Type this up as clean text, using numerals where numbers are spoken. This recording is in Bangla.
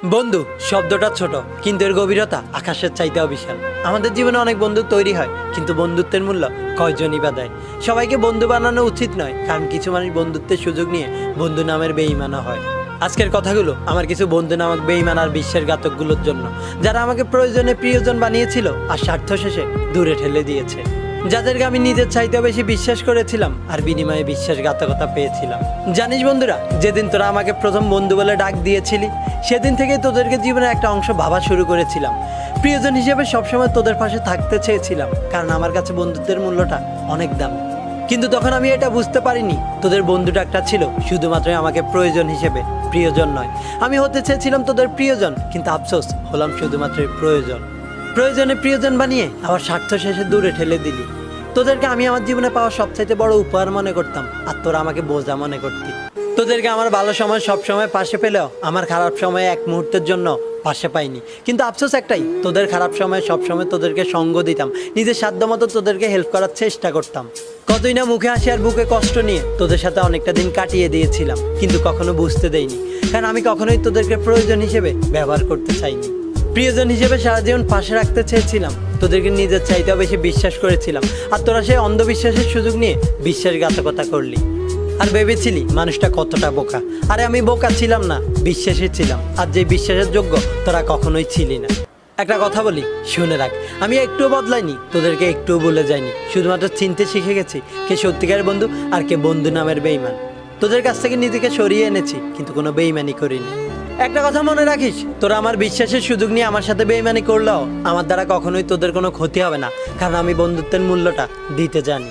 বন্ধু শব্দটা ছোট, কিন্তু এর গভীরতা আকাশের চাইতেও বিশাল। আমাদের জীবনে অনেক বন্ধু তৈরি হয়, কিন্তু বন্ধুত্বের মূল্য কয়জনই বা দেয়। সবাইকে বন্ধু বানানো উচিত নয়, কারণ কিছু মানুষ বন্ধুত্বের সুযোগ নিয়ে বন্ধু নামের বেঈমানও হয়। আজকের কথাগুলো আমার কিছু বন্ধু নামক বেঈমান আর বিশ্বাসঘাতকগুলোর জন্য, যারা আমাকে প্রয়োজনে প্রিয়জন বানিয়েছিল আর স্বার্থ শেষে দূরে ঠেলে দিয়েছে। যাদেরকে আমি নিজের চাইতেও বেশি বিশ্বাস করেছিলাম আর বিনিময়ে বিশ্বাসঘাতকতা পেয়েছিলাম। জানিস বন্ধুরা, যেদিন তোরা আমাকে প্রথম বন্ধু বলে ডাক দিয়েছিলি, সেদিন থেকে তোদেরকে জীবনের একটা অংশ ভাবা শুরু করেছিলাম। প্রিয়জন হিসেবে সবসময় তোদের পাশে থাকতে চেয়েছিলাম, কারণ আমার কাছে বন্ধুত্বের মূল্যটা অনেক দামি। কিন্তু তখন আমি এটা বুঝতে পারিনি, তোদের বন্ধুটা একটা ছিল শুধুমাত্র আমাকে প্রয়োজন হিসেবে, প্রিয়জন নয়। আমি হতে চেয়েছিলাম তোদের প্রিয়জন, কিন্তু আফসোস হলাম শুধুমাত্র প্রয়োজন। প্রয়োজনে প্রিয়জন বানিয়ে আবার স্বার্থ শেষে দূরে ঠেলে দিলি। তোদেরকে আমি আমার জীবনে পাওয়া সবচাইতে বড় উপহার মনে করতাম, আর তোরা আমাকে বোঝা মনে করতি। তোদেরকে আমার ভালো সময় সব সময় পাশে পেলেও আমার খারাপ সময় এক মুহূর্তের জন্য পাশে পাইনি। কিন্তু আফসোস একটাই, তোদের খারাপ সময় সব সময় তোদেরকে সঙ্গ দিতাম, নিজের সাধ্য মতো তোদেরকে হেল্প করার চেষ্টা করতাম। কতই না মুখে হাসি আর বুকে কষ্ট নিয়ে তোদের সাথে অনেকটা দিন কাটিয়ে দিয়েছিলাম, কিন্তু কখনো বুঝতে দেইনি, কারণ আমি কখনোই তোদেরকে প্রয়োজন হিসেবে ব্যবহার করতে চাইনি। প্রিয়জন হিসেবে সারা জীবন পাশে রাখতে চেয়েছিলাম, তোদেরকে নিজের চাইতেও বেশি বিশ্বাস করেছিলাম, আর তোরা সেই অন্ধবিশ্বাসের সুযোগ নিয়ে বিশ্বাসঘাতকতা করলি। আর ভেবেছিলি মানুষটা কতটা বোকা। আরে আমি বোকা ছিলাম না, বিশ্বাসী ছিলাম, আর যে বিশ্বাসের যোগ্য তোরা কখনোই ছিলি না। একটা কথা বলি, শুনে রাখ, আমি একটুও বদলাইনি, তোদেরকে একটুও ভুলে যাইনি। শুধুমাত্র চিনতে শিখে গেছি কে সত্যিকারের বন্ধু আর কে বন্ধু নামের বেঈমান। তোদের কাছ থেকে নিজেকে সরিয়ে এনেছি, কিন্তু কোনো বেঈমানি করিনি। একটা কথা মনে রাখিস, তোরা আমার বিশ্বাসের সুযোগ নিয়ে আমার সাথে বেঈমানি করলেও আমার দ্বারা কখনোই তোদের কোনো ক্ষতি হবে না, কারণ আমি বন্ধুত্বের মূল্যটা দিতে জানি।